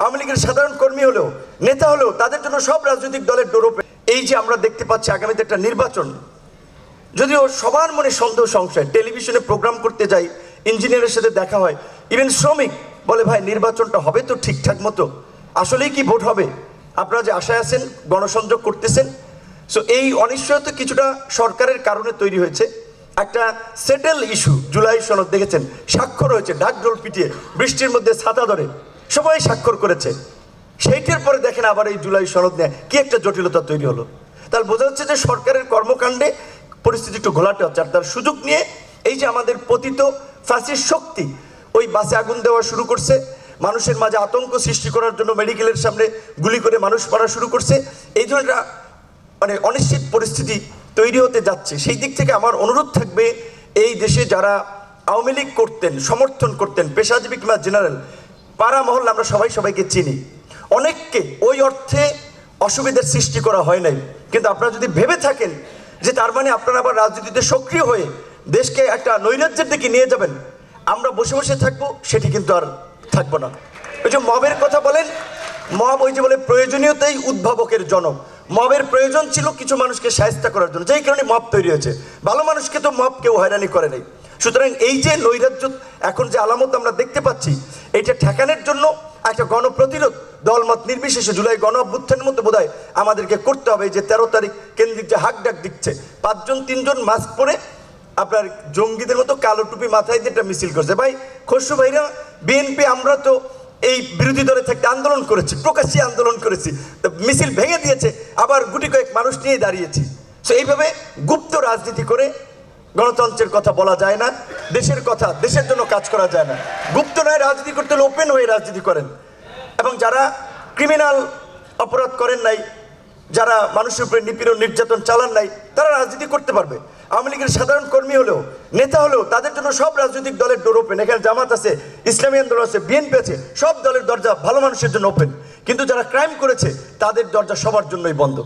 আওয়ামী লীগের সাধারণ কর্মী হলেও নেতা হলেও তাদের জন্য সব রাজনৈতিক দলের ডোর ওপেন। এই যে আমরা দেখতে পাচ্ছি আগামীতে একটা নির্বাচন, যদিও সবার মনে সন্দেহ সংশয়, টেলিভিশনে প্রোগ্রাম করতে যাই, ইঞ্জিনিয়ারের সাথে দেখা হয়, ইভেন শ্রমিক বলে ভাই নির্বাচনটা হবে তো ঠিকঠাক মতো, আসলেই কি ভোট হবে? আপনারা যে আশায় আছেন, গণসংযোগ করতেছেন। সো এই অনিশ্চয়তা কিছুটা সরকারের কারণে তৈরি হয়েছে। একটা সেটেল ইস্যু, জুলাই সনদ দেখেছেন, স্বাক্ষর হয়েছে ঢাকঢোল পিটিয়ে, বৃষ্টির মধ্যে ছাতা ধরে সবাই স্বাক্ষর করেছে। সেইটার পরে দেখেন আবার এই জুলাই সনদ নিয়ে কি একটা জটিলতা তৈরি হলো। তাহলে বোঝা যাচ্ছে যে সরকারের কর্মকাণ্ডে পরিস্থিতি একটু ঘোলাটে হচ্ছে। আর তার সুযোগ নিয়ে এই যে আমাদের পতিত ফাঁসির শক্তি ওই বাসে আগুন দেওয়া শুরু করছে, মানুষের মাঝে আতঙ্ক সৃষ্টি করার জন্য মেডিকেলের সামনে গুলি করে মানুষ মারা শুরু করছে। এই ধরনের মানে অনিশ্চিত পরিস্থিতি তৈরি হতে যাচ্ছে। সেই দিক থেকে আমার অনুরোধ থাকবে, এই দেশে যারা আওয়ামী লীগ করতেন, সমর্থন করতেন, পেশাজীবী কিংবা জেনারেল, পাড়া মহল্লা আমরা সবাই সবাইকে চিনি, অনেককে ওই অর্থে অসুবিধার সৃষ্টি করা হয় নাই। কিন্তু আপনারা যদি ভেবে থাকেন যে তার মানে আপনারা আবার রাজনীতিতে সক্রিয় হয়ে দেশকে একটা নৈরাজ্যের দিকে নিয়ে যাবেন, আমরা বসে বসে থাকবো, সেটি কিন্তু আর থাকবো না। ওই যে মবের কথা বলেন, মব ওই যে বলে প্রয়োজনীয়তাই উদ্ভাবকের জনক। মবের প্রয়োজন ছিল কিছু মানুষকে শায়েস্তা করার জন্য, যেই কারণে মব তৈরি হয়েছে। ভালো মানুষকে তো মব কেউ হয়রানি করে নাই। সুতরাং এই যে নৈরাজ্য এখন যে আলামত আমরা দেখতে পাচ্ছি, এইটা ঠেকানোর জন্য একটা গণপ্রতিরোধ দলমত নির্বিশেষে জুলাই গণ অভ্যুত্থানের মতো বোধহয় আমাদেরকে করতে হবে। যে 13 তারিখ কেন্দ্রিক যে হাক ডাক দিচ্ছে, 5 জন 3 জন মাস্ক পরে আপনার জঙ্গিদের মতো কালো টুপি মাথায় দিয়ে একটা মিছিল করছে। ভাই খসরু ভাইরা, বিএনপি আমরা তো এই বিরোধী দলে থাকতে আন্দোলন করেছি, প্রকাশ্যে আন্দোলন করেছি, মিছিল ভেঙে দিয়েছে, আবার গুটি কয়েক মানুষ নিয়ে দাঁড়িয়েছি। সো এইভাবে গুপ্ত রাজনীতি করে গণতন্ত্রের কথা বলা যায় না, দেশের কথা, দেশের জন্য কাজ করা যায় না। গুপ্ত নয়, রাজনীতি করতে হলে ওপেন হয়ে রাজনীতি করেন। এবং যারা ক্রিমিনাল অপরাধ করেন নাই, যারা মানুষের উপরে নিপীড়ন নির্যাতন চালান নাই, তারা রাজনীতি করতে পারবে। আওয়ামী লীগের সাধারণ কর্মী হলেও নেতা হলেও তাদের জন্য সব রাজনৈতিক দলের ডোর ওপেন। এখানে জামাত আছে, ইসলামী আন্দোলন আছে, বিএনপি আছে, সব দলের দরজা ভালো মানুষের জন্য ওপেন। কিন্তু যারা ক্রাইম করেছে তাদের দরজা সবার জন্যই বন্ধ।